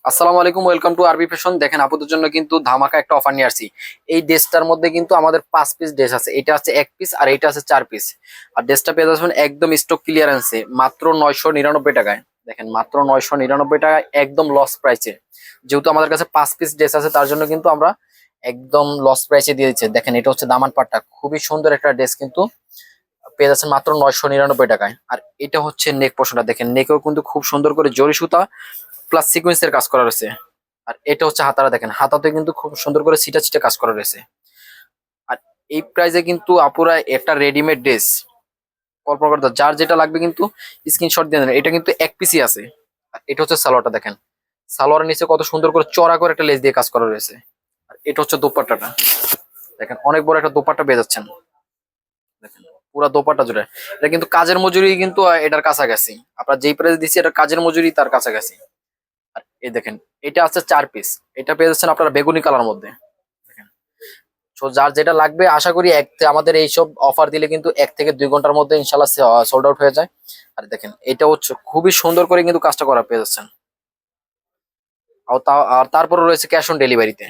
আসসালামু আলাইকুম, welcome to আরবি ফ্যাশন। দেখেন আপুদের জন্য কিন্তু ধামাকা একটা অফার নিয়ে আসছি। এই ড্রেসটার মধ্যে কিন্তু আমাদের 5 পিস ড্রেস আছে, এটা আছে 1 পিস আর এটা আছে 4 পিস। আর ড্রেসটা পেয়ে যাচ্ছেন একদম স্টক ক্লিয়ারেন্সে মাত্র 999 টাকায়। দেখেন মাত্র 999 টাকায় একদম লস প্রাইসে। যেহেতু আমাদের কাছে 5 পিস ড্রেস আছে তার জন্য কিন্তু আমরা একদম লস প্রাইসে দিয়ে দিচ্ছি। দেখেন এটা হচ্ছে দামান পাটটা, খুবই সুন্দর একটা ড্রেস কিন্তু পেয়ে যাচ্ছেন মাত্র 999 টাকায়। আর এটা হচ্ছে নেক পোর্শনটা, দেখেন নেকেও কিন্তু খুব সুন্দর করে জরি সুতা প্লাস সিকোয়েন্সের কাজ করা রয়েছে। আর এটা হচ্ছে হাতারা, দেখেন হাতাতে কিন্তু খুব সুন্দর করে ছিটা ছিটা কাজ করা রয়েছে। আর এই প্রাইসে কিন্তু আপুরা একটা রেডিমেড ড্রেস কল্পনা করতে যার যেটা লাগবে কিন্তু স্ক্রিনশট দিয়ে দেন। এটা কিন্তু 1 পিসই আছে। আর এটা হচ্ছে সালোয়ারটা, দেখেন সালোয়ারের নিচে কত সুন্দর করে চড়া করে একটা লেস দিয়ে কাজ করা রয়েছে। আর এটা হচ্ছে দোপাট্টাটা, দেখেন অনেক বড় একটা দোপাট্টা পেয়ে যাচ্ছেন। দেখেন পুরা দোপাট্টা জুড়ে এটা কিন্তু কাজের মজুরি কিন্তু এটার কাছাকাছি। আপনার যেই প্রাইস দিচ্ছি এটা কাজের মজুরি তার কাছাকাছি। আর এই দেখেন এটা আছে 4 পিস, এটা পেয়ে যাচ্ছেন আপনারা বেগুনি কালার মধ্যে। দেখেন তো যার যেটা লাগবে আশা করি আমাদের এইসব অফার দিলে কিন্তু 1 থেকে 2 ঘন্টার মধ্যে ইনশাল্লাহ সোল্ড আউট হয়ে যায়। আর দেখেন এটা হচ্ছে খুবই সুন্দর করে কিন্তু কাজটা করা পেয়ে যাচ্ছেন। আর তারপরে রয়েছে ক্যাশ অন ডেলিভারিতে।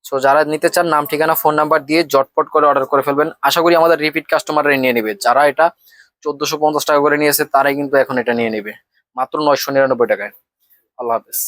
সো যারা নিতে চান নাম ঠিকানা ফোন নাম্বার দিয়ে জটপট করে অর্ডার করে ফেলবেন। আশা করি আমাদের রিপিট কাস্টমাররা নিয়ে নেবে। যারা এটা 1450 টাকা করে নিয়েছে তারাই কিন্তু এখন এটা নিয়ে নেবে মাত্র 999 টাকায়। আল্লাহ হাফেজ।